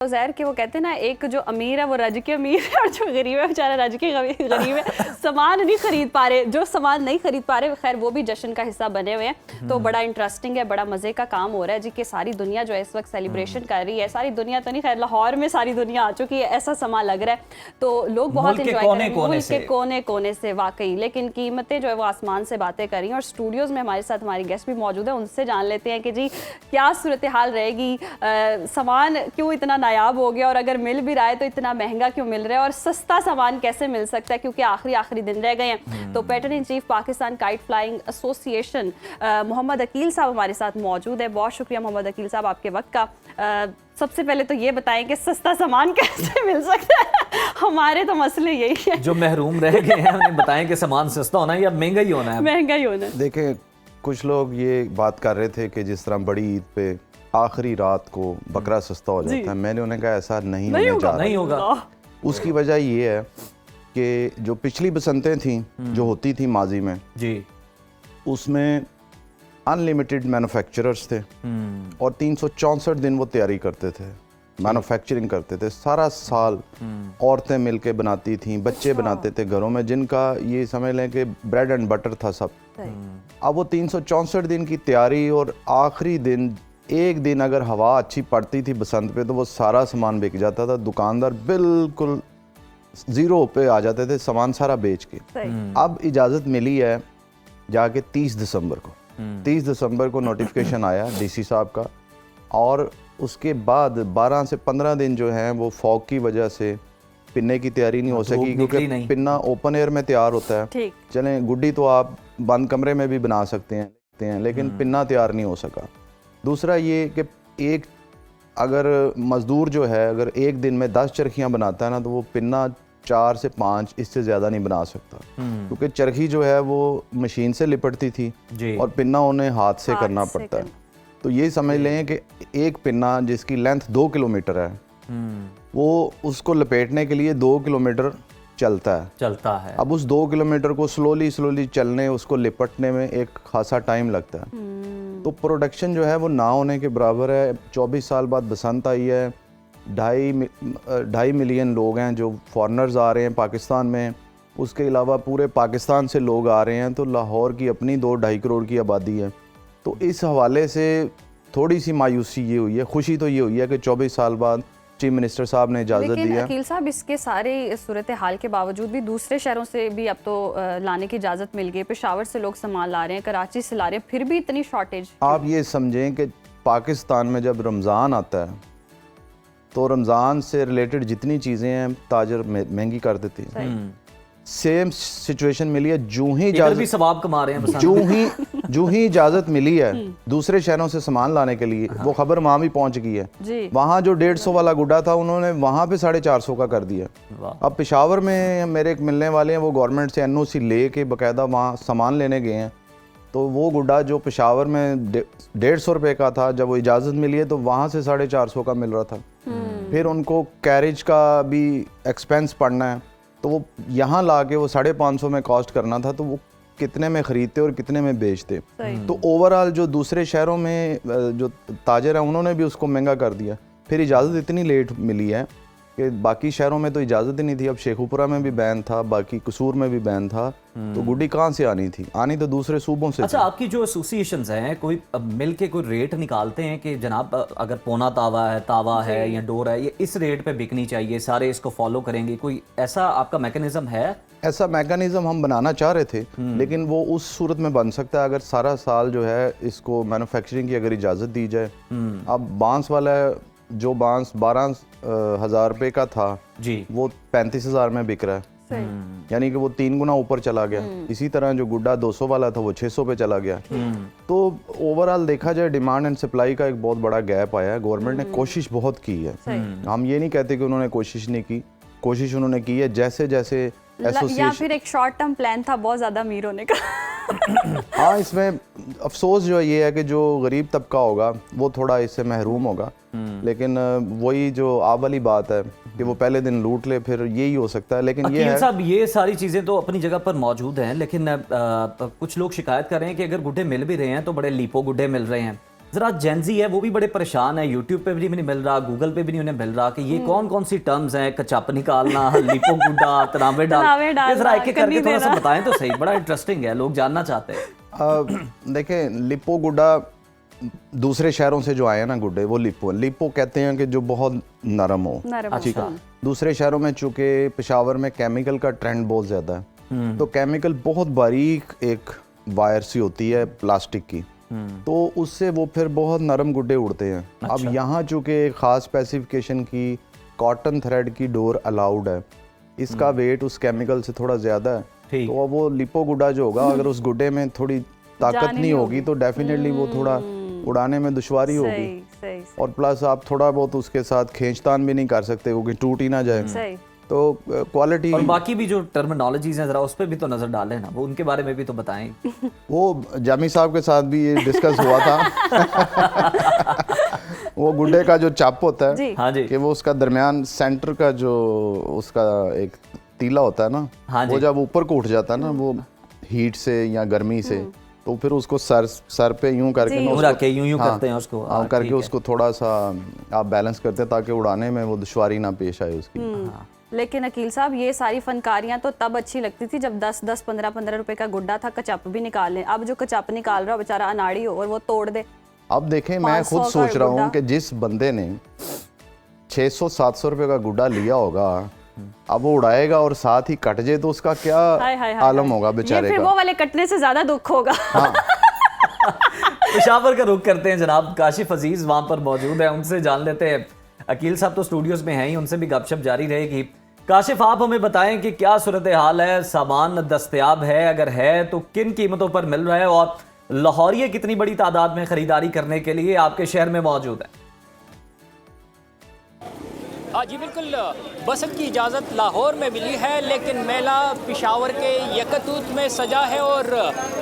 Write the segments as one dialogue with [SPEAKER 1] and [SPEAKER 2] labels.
[SPEAKER 1] ज़हर कि वो कहते हैं ना, एक जो अमीर है वो रज के अमीर है और जो गरीब है बेचारा रज के गरीब है। सामान नहीं खरीद पा रहे, जो सामान नहीं खरीद पा रहे खैर वो भी जश्न का हिस्सा बने हुए हैं। तो बड़ा इंटरेस्टिंग है, बड़ा मज़े का काम हो रहा है जी कि सारी दुनिया जो है इस वक्त सेलिब्रेशन कर रही है। सारी दुनिया तो नहीं, खैर लाहौर में सारी दुनिया आ चुकी है, ऐसा समा लग रहा है। तो लोग बहुत इंजॉय कर रहे हैं मुल्क के कोने कोने से वाकई। लेकिन कीमतें जो है वो आसमान से बातें कर रही हैं। और स्टूडियोज़ में हमारे साथ हमारी गेस्ट भी मौजूद है, उनसे जान लेते हैं कि जी क्या सूरत हाल रहेगी, सामान क्यों इतना नायाब हो गया और अगर मिल भी रहा है तो इतना महंगा क्यों मिल रहा है और सस्ता सामान कैसे मिल सकता है क्योंकि आखिरी दिन रह गए हैं। तो patron in chief Pakistan kite flying association Mohammad Akeel साहब हमारे साथ मौजूद है। बहुत शुक्रिया मोहम्मद अकील साहब आपके वक्त का। सबसे पहले तो ये बताएं कि सस्ता सामान कैसे मिल सकता है, हमारे तो मसले यही है। जो
[SPEAKER 2] महरूम रह गए हैं उन्हें बताएं कि सामान सस्ता होना है या महंगा ही होना है।
[SPEAKER 1] महंगा ही होना है।
[SPEAKER 3] देखें, कुछ लोग ये बात कर रहे थे कि जिस तरह बड़ी ईद पे आखिरी रात को बकरा सस्ता हो जाता है, मैंने उन्हें कहा ऐसा नहीं होने जा रहा।
[SPEAKER 2] नहीं होगा।
[SPEAKER 3] उसकी वजह ये है कि जो पिछली बसंतें थी जो होती थी माजी में
[SPEAKER 2] जी,
[SPEAKER 3] उसमें अनलिमिटेड मैन्युफैक्चरर्स थे और 364 दिन वो तैयारी करते थे, मैन्युफैक्चरिंग करते थे। सारा साल औरतें मिलके बनाती थीं, बच्चे बनाते थे घरों में, जिनका ये समझ लें कि ब्रेड एंड बटर था सब। अब वो 364 दिन की तैयारी और आखिरी दिन, एक दिन अगर हवा अच्छी पड़ती थी बसंत पे तो वो सारा सामान बिक जाता था। दुकानदार बिल्कुल ज़ीरो पे आ जाते थे सामान सारा बेच के। अब इजाज़त मिली है जाके 30 दिसंबर को। 30 दिसंबर को नोटिफिकेशन आया डीसी साहब का, और उसके बाद 12 से 15 दिन जो हैं वो फॉग की वजह से पिन्ने की तैयारी नहीं हो सकी, क्योंकि पिन्ना ओपन एयर में तैयार होता है। चलें, गुड्डी तो आप बंद कमरे में भी बना सकते हैं, लेकिन पिन्ना तैयार नहीं हो सका। दूसरा ये कि एक अगर मज़दूर जो है अगर एक दिन में 10 चरखियाँ बनाता है ना, तो वो पिन्ना 4 से 5 इससे ज़्यादा नहीं बना सकता, क्योंकि चरखी जो है वो मशीन से लिपटती थी और पिन्ना उन्हें हाथ से करना पड़ता है। तो ये समझ लें कि एक पिन्ना जिसकी लेंथ 2 किलोमीटर है, वो उसको लपेटने के लिए 2 किलोमीटर चलता है। अब उस 2 किलोमीटर को स्लोली चलने, उसको लिपटने में एक खासा टाइम लगता है। तो प्रोडक्शन जो है वो ना होने के बराबर है। 24 साल बाद बसंत आई है, 2.5 मिलियन लोग हैं जो फॉरेनर्स आ रहे हैं पाकिस्तान में, उसके अलावा पूरे पाकिस्तान से लोग आ रहे हैं। तो लाहौर की अपनी 2-2.5 करोड़ की आबादी है। तो इस हवाले से थोड़ी सी मायूसी ये हुई है। खुशी तो ये हुई है कि 24 साल बाद चीफ मिनिस्टर साहब ने इजाज़त दी है।
[SPEAKER 1] अकील साहब, इसके सारे सूरत हाल के बावजूद भी दूसरे शहरों से भी अब तो लाने की इजाज़त मिल गई। पेशावर से लोग सामान ला रहे हैं, कराची से ला रहे हैं, फिर भी इतनी शॉर्टेज।
[SPEAKER 3] आप ये समझें कि पाकिस्तान में जब रमज़ान आता है तो रमज़ान से रिलेटेड जितनी चीज़ें हैं ताजर महंगी कर देती हैं। सेम सिचुएशन मिली है, जूं ही इजाज़त मिली है दूसरे शहरों से सामान लाने के लिए, वो खबर वहाँ भी पहुँच गई है। वहाँ जो 150 वाला गुड्डा था उन्होंने वहाँ पे 450 का कर दिया। अब पेशावर में मेरे एक मिलने वाले हैं, वो गवर्नमेंट से NOC ले के बाकायदा वहाँ सामान लेने गए हैं। तो वो गुड्डा जो पेशावर में 150 रुपये का था, जब वो इजाज़त मिली है तो वहाँ से 450 का मिल रहा था। फिर उनको कैरेज का भी एक्सपेंस पड़ना है, तो वो यहाँ ला के वो 550 में कॉस्ट करना था, तो वो कितने में ख़रीदते और कितने में बेचते। तो ओवरऑल जो दूसरे शहरों में जो ताजर हैं उन्होंने भी उसको महंगा कर दिया। फिर इजाज़त इतनी लेट मिली है कि बाकी शहरों में तो इजाज़त ही नहीं थी। अब शेखुपुरा में भी बैन था, बाकी कसूर में भी बैन था, तो गुड्डी कहाँ से आनी थी? आनी तो दूसरे सूबों से।
[SPEAKER 2] अच्छा, आपकी जो एसोसिएशंस हैं कोई मिल के कोई रेट निकालते हैं कि जनाब अगर पौना तावा है या डोर है, ये इस रेट पे बिकनी चाहिए, सारे इसको फॉलो करेंगे? कोई ऐसा आपका मैकेनिज्म है?
[SPEAKER 3] ऐसा मैकेनिज्म हम बनाना चाह रहे थे, लेकिन वो उस सूरत में बन सकता है अगर सारा साल जो है इसको मैन्युफैक्चरिंग की अगर इजाज़त दी जाए। अब बांस वाला जो बांस 12,000 रुपये का था
[SPEAKER 2] जी,
[SPEAKER 3] वो 35,000 में बिक रहा है, यानी कि वो 3 गुना ऊपर चला गया। इसी तरह जो गुड्डा 200 वाला था वो 600 पे चला गया। तो ओवरऑल देखा जाए डिमांड एंड सप्लाई का एक बहुत बड़ा गैप आया है। गवर्नमेंट ने कोशिश बहुत की है, हम ये नहीं कहते कि उन्होंने कोशिश नहीं की, कोशिश उन्होंने की है। जैसे जैसे
[SPEAKER 1] या फिर एक शॉर्ट टर्म प्लान था बहुत ज़्यादा अमीर होने का।
[SPEAKER 3] हाँ, इसमें अफसोस जो ये है कि जो गरीब तबका होगा वो थोड़ा इससे महरूम होगा। लेकिन वही जो आप वाली बात है कि वो पहले दिन लूट ले, फिर यही हो सकता है। लेकिन ये
[SPEAKER 2] साहब, ये सारी चीज़ें तो अपनी जगह पर मौजूद हैं, लेकिन कुछ लोग शिकायत कर रहे हैं कि अगर गुड्डे मिल भी रहे हैं तो बड़े लीपो गुड्डे मिल रहे हैं। जरा जेंजी है वो भी बड़े परेशान है, यूट्यूब पे भी नहीं मिल रहा, गूगल पे भी नहीं उन्हें मिल रहा कि ये कौन कौन सी टर्म्स हैं, कचप निकालना, लिपो गुड्डा, तनावे
[SPEAKER 1] तनावे
[SPEAKER 2] डाल, ये जरा एक एक
[SPEAKER 1] डालना,
[SPEAKER 2] करके थोड़ा सा
[SPEAKER 1] देना।
[SPEAKER 2] बताएं तो सही, बड़ा इंटरेस्टिंग है, लोग जानना चाहते हैं।
[SPEAKER 3] देखें, लिपो गुड्डा दूसरे शहरों से जो आए हैं ना गुड्डे, वो लिपो कहते हैं कि जो बहुत नरम हो।
[SPEAKER 1] नरम
[SPEAKER 3] ठीक है।
[SPEAKER 1] हो।
[SPEAKER 3] दूसरे शहरों में चूंकि पेशावर में केमिकल का ट्रेंड बहुत ज़्यादा है, तो केमिकल बहुत बारीक एक वायर सी होती है प्लास्टिक की, तो उससे वो फिर बहुत नरम गुड्डे उड़ते हैं। अब यहाँ चूंकि एक ख़ास स्पेसिफिकेशन की कॉटन थ्रेड की डोर अलाउड है, इसका वेट उस केमिकल से थोड़ा ज़्यादा है,
[SPEAKER 2] ठीक।
[SPEAKER 3] तो अब वो लिपो गुड्डा जो होगा, अगर उस गुड्डे में थोड़ी ताकत
[SPEAKER 1] जान ही
[SPEAKER 3] नहीं
[SPEAKER 1] नहीं
[SPEAKER 3] होगी तो डेफिनेटली वो थोड़ा उड़ाने में दुश्वारी होगी।
[SPEAKER 1] सही सही
[SPEAKER 3] और प्लस आप थोड़ा बहुत उसके साथ खींचतान भी नहीं कर सकते क्योंकि टूट ही ना जाए।
[SPEAKER 1] सही।
[SPEAKER 3] तो क्वालिटी
[SPEAKER 2] और बाकी भी जो टर्मिनोलॉजीज हैं जरा उस पर भी तो नजर डालें ना, वो उनके बारे में भी तो बताएं।
[SPEAKER 3] वो जामी साहब के साथ भी ये डिस्कस हुआ था। वो गुड्डे का जो चाप होता है
[SPEAKER 1] जी।
[SPEAKER 2] हाँ जी,
[SPEAKER 3] कि वो उसका दरमियान सेंटर का जो उसका एक तीला होता है ना,
[SPEAKER 2] हाँ जी।
[SPEAKER 3] वो जब ऊपर को उठ जाता है ना, वो हीट से या गर्मी से, तो फिर उसको सर पे यूं करके ना
[SPEAKER 2] यूं
[SPEAKER 3] उसको-
[SPEAKER 2] रख के यूं
[SPEAKER 3] हाँ,
[SPEAKER 2] करते हैं उसको,
[SPEAKER 3] हाँ,
[SPEAKER 2] हाँ,
[SPEAKER 3] करके
[SPEAKER 2] ठीक है।
[SPEAKER 3] उसको थोड़ा सा आप बैलेंस करते हैं ताकि उड़ाने में वो दुश्वारी ना पेश आए उसकी।
[SPEAKER 1] लेकिन अकील साहब, ये सारी फनकारियां तो तब अच्छी लगती थी जब 10-10, 15-15 रुपए का गुड्डा था, कचप भी निकाल लें। अब जो कचप निकाल रहा हो बेचारा अनाड़ी हो और वो तोड़ दे।
[SPEAKER 3] अब देखें, मैं
[SPEAKER 1] 500
[SPEAKER 3] खुद
[SPEAKER 1] का
[SPEAKER 3] सोच रहा
[SPEAKER 1] गुड्डा।
[SPEAKER 3] हूँ कि जिस बंदे ने 600-700 रुपए का गुड्डा लिया होगा, अब वो उड़ाएगा और साथ ही कट जाए तो उसका क्या
[SPEAKER 1] हाय हाय हाय
[SPEAKER 3] आलम
[SPEAKER 1] हाय।
[SPEAKER 3] होगा
[SPEAKER 1] ये
[SPEAKER 3] बेचारे
[SPEAKER 1] फिर
[SPEAKER 3] का।
[SPEAKER 1] वो वाले कटने से ज्यादा दुख होगा।
[SPEAKER 2] पेशावर का रुख करते हैं जनाब, काशिफ अजीज वहां पर मौजूद है, उनसे जान लेते हैं। अकील साहब तो स्टूडियोज में हैं ही, उनसे भी गपशप जारी रहेगी। काशिफ, आप हमें बताएं कि क्या सूरत हाल है, सामान दस्तयाब है, अगर है तो किन कीमतों पर मिल रहा है, और लाहौरिये कितनी बड़ी तादाद में खरीदारी करने के लिए आपके शहर में मौजूद है?
[SPEAKER 4] हाँ जी बिल्कुल, बसंत की इजाज़त लाहौर में मिली है, लेकिन मेला पेशावर के यकतूत में सजा है और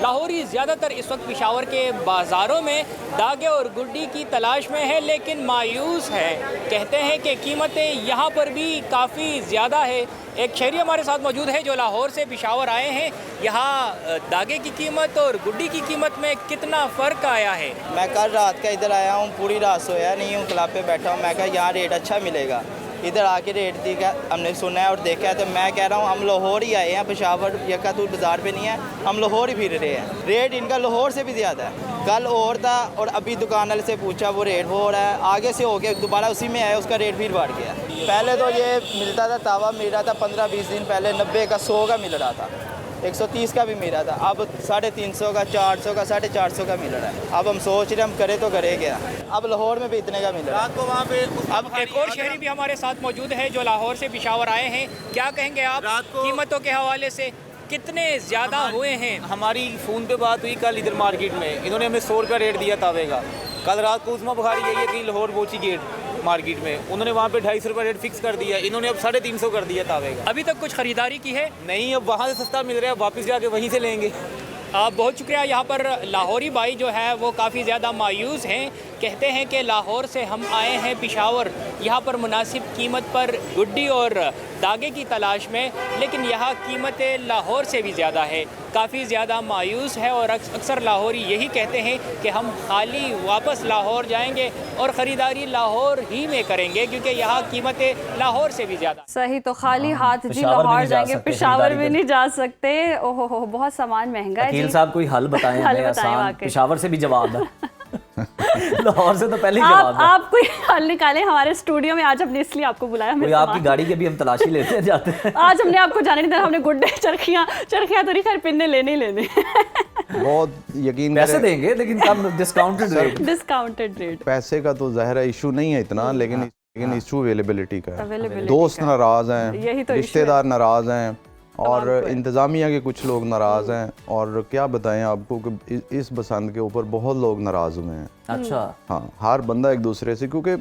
[SPEAKER 4] लाहौरी ज़्यादातर इस वक्त पेशावर के बाज़ारों में दागे और गुड्डी की तलाश में है, लेकिन मायूस है। कहते हैं कि कीमतें यहाँ पर भी काफ़ी ज़्यादा है। एक शहरी हमारे साथ मौजूद है जो लाहौर से पेशावर आए हैं। यहाँ दागे की कीमत और गुड्डी की कीमत में कितना फ़र्क आया है?
[SPEAKER 5] मैं कल रात का इधर आया हूँ, पूरी रात सोया नहीं हूँ, क्लब पे बैठा हूँ। मैं कहा यहाँ रेट अच्छा मिलेगा, इधर आके रेट देखा, हमने सुना है और देखा है, तो मैं कह रहा हूँ हम लाहौर ही आए हैं, पेशावर यकातूत बाज़ार पे नहीं है, हम लाहौर ही फिर रहे हैं। रेट इनका लाहौर से भी ज़्यादा है। कल और था और अभी दुकान वाले से पूछा, वो रेट वो हो रहा है, आगे से हो गया, दोबारा उसी में आया, उसका रेट फिर बढ़ गया। पहले तो ये मिलता था, तावा मिल रहा था 15-20 दिन पहले 90 का, 100 का मिल रहा था, 130 का भी मिल रहा था। अब 350 का, 400 का, 450 का मिल रहा है। अब हम सोच रहे हम करें तो करें क्या। अब लाहौर में भी इतने का मिल रहा है।
[SPEAKER 4] रात को वहाँ पे अब एक और शहरी भी हमारे साथ मौजूद है जो लाहौर से पेशावर आए हैं। क्या कहेंगे आप कीमतों के हवाले से, कितने ज़्यादा हुए हैं?
[SPEAKER 6] हमारी फ़ोन पे बात हुई कल इधर मार्केट में, इन्होंने हमें 100 रुपया रेट दिया तावे का। कल रात को उस्मा बुखारी यही है कि लाहौर बोची गेट मार्केट में उन्होंने वहाँ पे 250 रुपया रेट फिक्स कर दिया, इन्होंने अब 350 कर दिया तावे का।
[SPEAKER 4] अभी तक कुछ खरीदारी की है?
[SPEAKER 6] नहीं, अब वहाँ से सस्ता मिल रहा है, वापस जाके वहीं से लेंगे।
[SPEAKER 4] बहुत शुक्रिया। यहाँ पर लाहौरी भाई जो है वो काफ़ी ज़्यादा मायूस हैं। कहते हैं कि लाहौर से हम आए हैं पेशावर, यहाँ पर मुनासिब कीमत पर गुड्डी और दागे की तलाश में, लेकिन यहाँ कीमतें लाहौर से भी ज़्यादा है। काफ़ी ज़्यादा मायूस है और अक्सर लाहौरी यही कहते हैं कि हम खाली वापस लाहौर जाएंगे और ख़रीदारी लाहौर ही में करेंगे, क्योंकि यहाँ कीमतें लाहौर से भी ज़्यादा।
[SPEAKER 1] सही, तो खाली हाथ जी
[SPEAKER 2] पेशावर भी
[SPEAKER 1] लाहौर
[SPEAKER 2] नहीं जा
[SPEAKER 1] जाएंगे,
[SPEAKER 2] सकते
[SPEAKER 1] पेशावर
[SPEAKER 2] खरीदारी
[SPEAKER 1] भी
[SPEAKER 2] करने।
[SPEAKER 1] नहीं जा सकते। ओहो हो, बहुत सामान महंगा है
[SPEAKER 2] अकील
[SPEAKER 1] जी।
[SPEAKER 2] साहब कोई हल बताएं
[SPEAKER 1] हल
[SPEAKER 2] हमें
[SPEAKER 1] बताएं
[SPEAKER 2] आसान,
[SPEAKER 1] वाकई।
[SPEAKER 2] पेशावर से भी जवाब है। लाहौर से तो पहले ही
[SPEAKER 1] आप
[SPEAKER 2] जवाब है।
[SPEAKER 1] आप कोई हल निकालें हमारे स्टूडियो में। आज हमने इसलिए आपको बुलाया,
[SPEAKER 2] कोई
[SPEAKER 1] हमें
[SPEAKER 2] आपकी
[SPEAKER 1] सामान-
[SPEAKER 2] गाड़ी की भी हम तलाशी लेते हैं जाते हैं।
[SPEAKER 1] आज हमने आपको जाने नहीं दिया, हमने गुड्डे चरखियां तो नहीं, खैर पिन्ने लेने ही लेने।
[SPEAKER 3] बहुत यकीन
[SPEAKER 2] पैसे
[SPEAKER 3] करें,
[SPEAKER 2] देंगे लेकिन कम डिस्काउंटेड रेट।
[SPEAKER 1] Discounted rate.
[SPEAKER 3] पैसे का तो ज़ाहिर है इशू नहीं है इतना, लेकिन इशू अवेलेबिलिटी का है।
[SPEAKER 1] Availability
[SPEAKER 3] दोस्त
[SPEAKER 1] का।
[SPEAKER 3] नाराज़
[SPEAKER 1] यही
[SPEAKER 3] हैं,
[SPEAKER 1] तो issue है।
[SPEAKER 3] रिश्तेदार नाराज़ हैं और
[SPEAKER 1] तमाम को है।
[SPEAKER 3] इंतज़ामिया के कुछ लोग नाराज़ हैं। और क्या बताएं आपको कि इस बसंत के ऊपर बहुत लोग नाराज़ हुए हैं।
[SPEAKER 2] अच्छा,
[SPEAKER 3] हाँ, हर बंदा एक दूसरे से, क्योंकि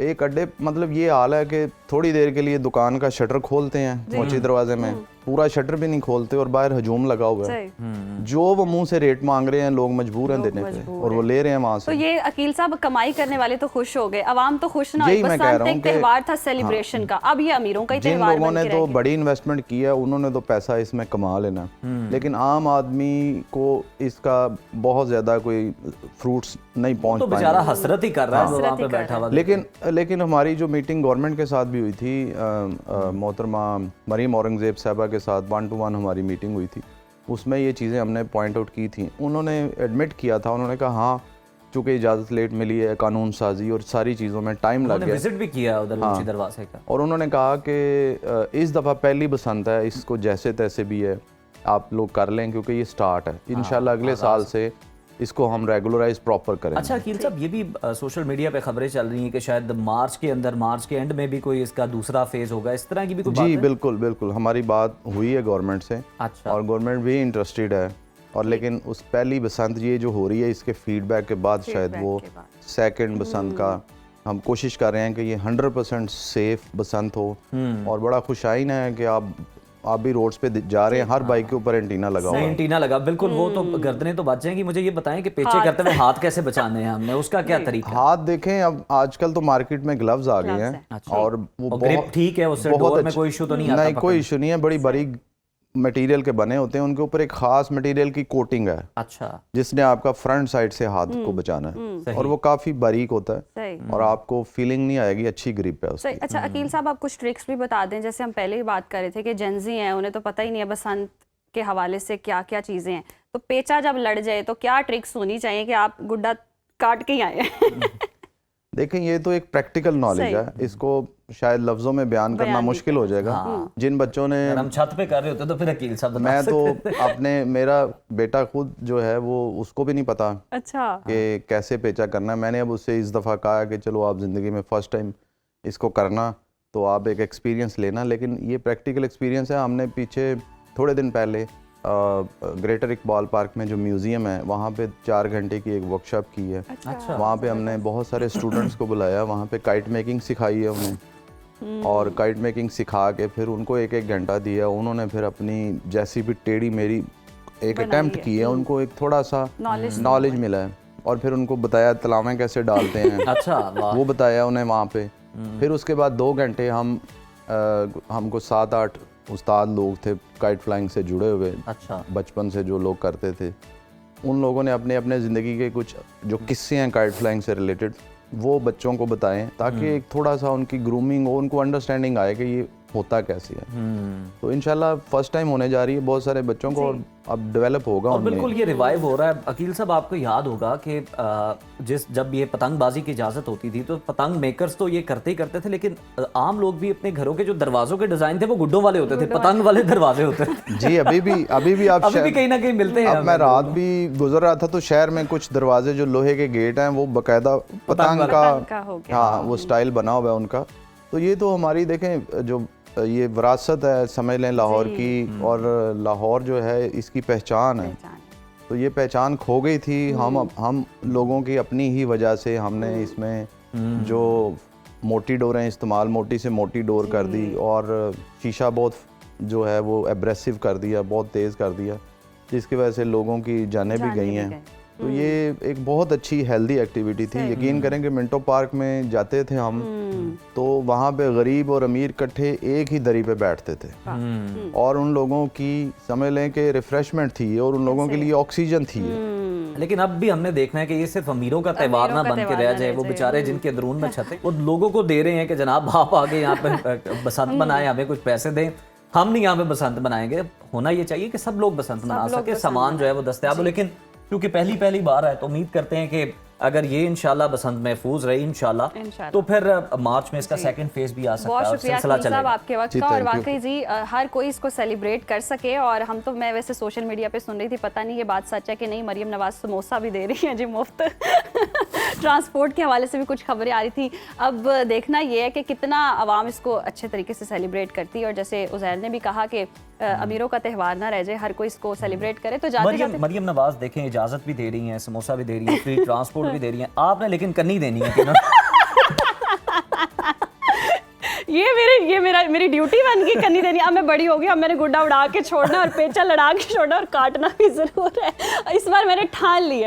[SPEAKER 3] एक अड्डे मतलब ये हाल है कि थोड़ी देर के लिए दुकान का शटर खोलते हैं मोची दरवाजे में, पूरा शटर भी नहीं खोलते और बाहर हजूम लगा हुआ है।
[SPEAKER 1] सही।
[SPEAKER 3] जो वो मुंह से रेट मांग रहे हैं लोग मजबूर हैं देने पे
[SPEAKER 1] मजबूर
[SPEAKER 3] और वो ले रहे हैं वहां
[SPEAKER 1] तो
[SPEAKER 3] से।
[SPEAKER 1] ये अकील साहब कमाई करने वाले तो खुश हो गए, अवाम तो खुश ना हुई।
[SPEAKER 3] यही मैं कह
[SPEAKER 1] बसंत
[SPEAKER 3] रहा हूं
[SPEAKER 1] एक
[SPEAKER 3] कि
[SPEAKER 1] त्योहार था सेलिब्रेशन का, अब ये अमीरों का ही
[SPEAKER 3] जिन
[SPEAKER 1] त्योहार
[SPEAKER 3] लोगों
[SPEAKER 1] बन
[SPEAKER 3] ने
[SPEAKER 1] के
[SPEAKER 3] तो
[SPEAKER 1] रह गया।
[SPEAKER 3] बड़ी इन्वेस्टमेंट किया उन्होंने तो पैसा इसमें कमा लेना, लेकिन आम आदमी को इसका बहुत ज्यादा कोई फ्रूट्स नहीं पहुंच
[SPEAKER 2] तो बेचारा
[SPEAKER 3] पाएंगे।
[SPEAKER 2] हसरत ही कर रहा है वो
[SPEAKER 1] हसरत
[SPEAKER 2] वहाँ
[SPEAKER 1] ही
[SPEAKER 2] पे
[SPEAKER 1] कर
[SPEAKER 2] बैठा हुआ।
[SPEAKER 3] लेकिन हमारी जो मीटिंग गवर्नमेंट के साथ भी हुई थी, मोहतरमा मरीम औरंगजेब साहबा के साथ 1-to-1 हमारी मीटिंग हुई थी, उसमें ये चीज़ें हमने पॉइंट आउट की थी। उन्होंने एडमिट किया था, उन्होंने कहा हाँ चूँकि इजाज़त लेट मिली है, कानून साजी और सारी चीज़ों में टाइम लग
[SPEAKER 2] उन्होंने
[SPEAKER 3] गया,
[SPEAKER 2] विजिट भी किया उधर ऊंची दरवाजे का।
[SPEAKER 3] और उन्होंने कहा कि इस दफ़ा पहली बसंत है, इसको जैसे तैसे भी है आप लोग कर लें क्योंकि ये स्टार्ट है। इंशाल्लाह अगले साल से इसको हम रेगुलराइज प्रॉपर करेंगे।
[SPEAKER 2] अच्छा अकील साहब, ये भी सोशल मीडिया पे खबरें चल रही हैं कि शायद मार्च के अंदर, मार्च के एंड में भी कोई इसका दूसरा फेज होगा, इस तरह की भी कोई बात
[SPEAKER 3] जी
[SPEAKER 2] है?
[SPEAKER 3] बिल्कुल बिल्कुल, हमारी बात हुई है गवर्नमेंट से
[SPEAKER 2] अच्छा।
[SPEAKER 3] और गवर्नमेंट भी इंटरेस्टेड है, और लेकिन उस पहली बसंत ये जो हो रही है इसके फीडबैक के बाद शायद वो
[SPEAKER 1] के बाद।
[SPEAKER 3] सेकंड बसंत का हम कोशिश कर रहे हैं कि ये 100% सेफ बसंत हो। और बड़ा खुशाइन है कि आप भी रोड्स पे जा रहे हैं, हर बाइक के ऊपर एंटीना लगा हुआ
[SPEAKER 2] नहीं
[SPEAKER 3] है।
[SPEAKER 2] एंटीना लगा, बिल्कुल वो तो गर्दनें तो बच जाएंगी। मुझे ये बताएं कि पेचे करते हुए हाथ कैसे बचाने हैं हमने, उसका क्या तरीका?
[SPEAKER 3] हाथ देखें, अब आजकल तो मार्केट में ग्लव्स आ गए
[SPEAKER 1] Gloves
[SPEAKER 3] हैं
[SPEAKER 1] हैं।
[SPEAKER 2] अच्छा।
[SPEAKER 3] और वो
[SPEAKER 2] और grip ठीक है, उससे डोर में कोई issue तो नहीं आता
[SPEAKER 3] नहीं, कोई
[SPEAKER 2] पकड़ने?
[SPEAKER 3] इशू नहीं है। बड़ी बारीक मटेरियल के बने होते हैं, उनके ऊपर एक खास मटेरियल की कोटिंग है
[SPEAKER 2] अच्छा
[SPEAKER 3] जिसने आपका फ्रंट साइड से हाथ को बचाना है, और वो काफी बारीक होता है
[SPEAKER 1] सही
[SPEAKER 3] और आपको फीलिंग नहीं आएगी, अच्छी ग्रिप है उसकी।
[SPEAKER 1] सही। अच्छा अकील साहब, आप कुछ ट्रिक्स भी बता दें, जैसे हम पहले ही बात कर रहे थे कि जेंजी हैं, उन्हें तो पता ही नहीं है बसंत के हवाले से क्या क्या चीज़ें हैं, तो पेचा जब लड़ जाए तो क्या ट्रिक्स होनी चाहिए कि आप गुड्डा काट के ही आए?
[SPEAKER 3] देखें, ये तो एक प्रैक्टिकल नॉलेज है, इसको शायद लफ्जों में बयान करना
[SPEAKER 1] नहीं
[SPEAKER 3] मुश्किल हो जाएगा। जिन बच्चों ने,
[SPEAKER 2] अगर हम छत पे कर रहे होते तो फिर अकील साहब बता
[SPEAKER 3] मैं तो
[SPEAKER 2] सकते थे।
[SPEAKER 3] अपने, मेरा बेटा खुद जो है वो उसको भी नहीं पता
[SPEAKER 1] अच्छा।
[SPEAKER 3] कि कैसे पेचा करना है। मैंने अब उससे इस दफ़ा कहा कि चलो आप ज़िंदगी में फ़र्स्ट टाइम इसको करना तो आप एक एक्सपीरियंस लेना, लेकिन ये प्रैक्टिकल एक्सपीरियंस है। हमने पीछे थोड़े दिन पहले ग्रेटर इकबाल पार्क में जो म्यूज़ियम है वहाँ पे 4 घंटे की एक वर्कशॉप की है।
[SPEAKER 2] अच्छा
[SPEAKER 3] वहाँ पे हमने बहुत सारे स्टूडेंट्स को बुलाया, वहाँ पे काइट मेकिंग सिखाई है उन्हें, और काइट मेकिंग सिखा के फिर उनको 1-1 घंटा दिया। उन्होंने फिर अपनी जैसी भी टेढ़ी मेरी एक अटेम्प्ट की है, उनको एक थोड़ा सा नॉलेज मिला है, और फिर उनको बताया तलावें कैसे डालते हैं
[SPEAKER 2] अच्छा वाह।
[SPEAKER 3] वो बताया उन्हें वहाँ पे। फिर उसके बाद 2 घंटे हमको 7-8 उस्ताद लोग थे काइट फ्लाइंग से जुड़े हुए,
[SPEAKER 2] अच्छा
[SPEAKER 3] बचपन से जो लोग करते थे, उन लोगों ने अपने अपने ज़िंदगी के कुछ जो किस्से हैं काइट फ्लाइंग से रिलेटेड वो बच्चों को बताएं, ताकि एक थोड़ा सा उनकी ग्रूमिंग हो, उनको अंडरस्टैंडिंग आए कि ये होता कैसे है। तो इंशाल्लाह फर्स्ट टाइम होने जा रही है बहुत सारे बच्चों को, और अब डेवलप होगा
[SPEAKER 2] और
[SPEAKER 3] उनमें।
[SPEAKER 2] बिल्कुल ये रिवाइव हो रहा है। अकील साहब, आपको याद होगा कि जब ये पतंगबाजी की इजाज़त होती थी तो पतंग मेकर्स तो ये करते ही करते थे, लेकिन आम लोग भी अपने घरों के जो दरवाजों के डिज़ाइन थे वो गुड्डों वाले होते थे, पतंग वाले दरवाजे होते थे।
[SPEAKER 3] जी अभी भी आप
[SPEAKER 2] अभी भी कहीं ना कहीं मिलते हैं।
[SPEAKER 3] अब मैं रात भी गुजर रहा था तो शहर में कुछ दरवाजे जो लोहे के गेट हैं वो बकायदा पतंग
[SPEAKER 1] का हो
[SPEAKER 3] का, हाँ वो स्टाइल बना हुआ है उनका। तो ये तो हमारी देखें जो ये विरासत है, समझ लें लाहौर की, और लाहौर जो है इसकी पहचान है। तो ये पहचान खो गई थी हम लोगों की अपनी ही वजह से। हमने इसमें जो मोटी डोरें इस्तेमाल, मोटी से मोटी डोर कर दी, और शीशा बहुत जो है वो एब्रेसिव कर दिया, बहुत तेज़ कर दिया, जिसकी वजह से लोगों की जानें भी गई हैं। तो ये एक बहुत अच्छी हेल्दी एक्टिविटी थी। यकीन करें कि मिंटो पार्क में जाते थे हम तो वहाँ पे गरीब और अमीर इकट्ठे एक ही दरी पे बैठते थे, और उन लोगों की समझ लें कि रिफ्रेशमेंट थी और उन लोगों के लिए ऑक्सीजन थी।
[SPEAKER 2] लेकिन अब भी हमने देखना है कि ये सिर्फ अमीरों का त्यौहार ना बन के रह जाए। वो बेचारे जिनके अंदरून में छत है वो लोगों को दे रहे हैं कि जनाब आप आगे यहाँ पे बसंत मनाएं, हमें कुछ पैसे दें, हम नहीं यहाँ पे बसंत मनाएंगे। होना ये चाहिए कि सब लोग बसंत मना सके, सामान जो है वो दस्तयाब हो। लेकिन क्योंकि पहली बार है तो उम्मीद करते हैं कि अगर ये इंशाल्लाह बसंत महफूज रही इंशाल्लाह तो फिर मार्च में इसका सेकंड फेज भी आ सकता है।
[SPEAKER 1] बहुत शुक्रिया
[SPEAKER 2] सिलसिला
[SPEAKER 1] साहब
[SPEAKER 2] चलेगा
[SPEAKER 1] आपके वक्त का, और वाकई जी हर कोई इसको सेलिब्रेट कर सके। और हम तो, मैं वैसे सोशल मीडिया पे सुन रही थी, पता नहीं ये बात सच है कि नहीं, मरियम नवाज समोसा भी दे रही है जी मुफ्त। ट्रांसपोर्ट के हवाले से भी कुछ खबरें आ रही थी। अब देखना ये है कि कितना आवाम इसको अच्छे तरीके से सेलिब्रेट करती है, और जैसे उज़ैर ने भी कहा कि अमीरों का त्यौहार ना रह जाए, हर कोई इसको सेलिब्रेट करे। तो जाते
[SPEAKER 2] मरियम नवाज देखें इजाजत भी दे रही हैं, समोसा भी दे रही हैं, फ्री ट्रांसपोर्ट भी दे रही हैं, आपने लेकिन करनी देनी है कि ना?
[SPEAKER 1] ये मेरी ड्यूटी बन गई करनी देनी। अब मैं बड़ी हो गई, अब मैंने गुड्डा उड़ा के छोड़ना और पेचा लड़ा के छोड़ना और काटना भी ज़रूर है। इस बार मैंने ठान ली है।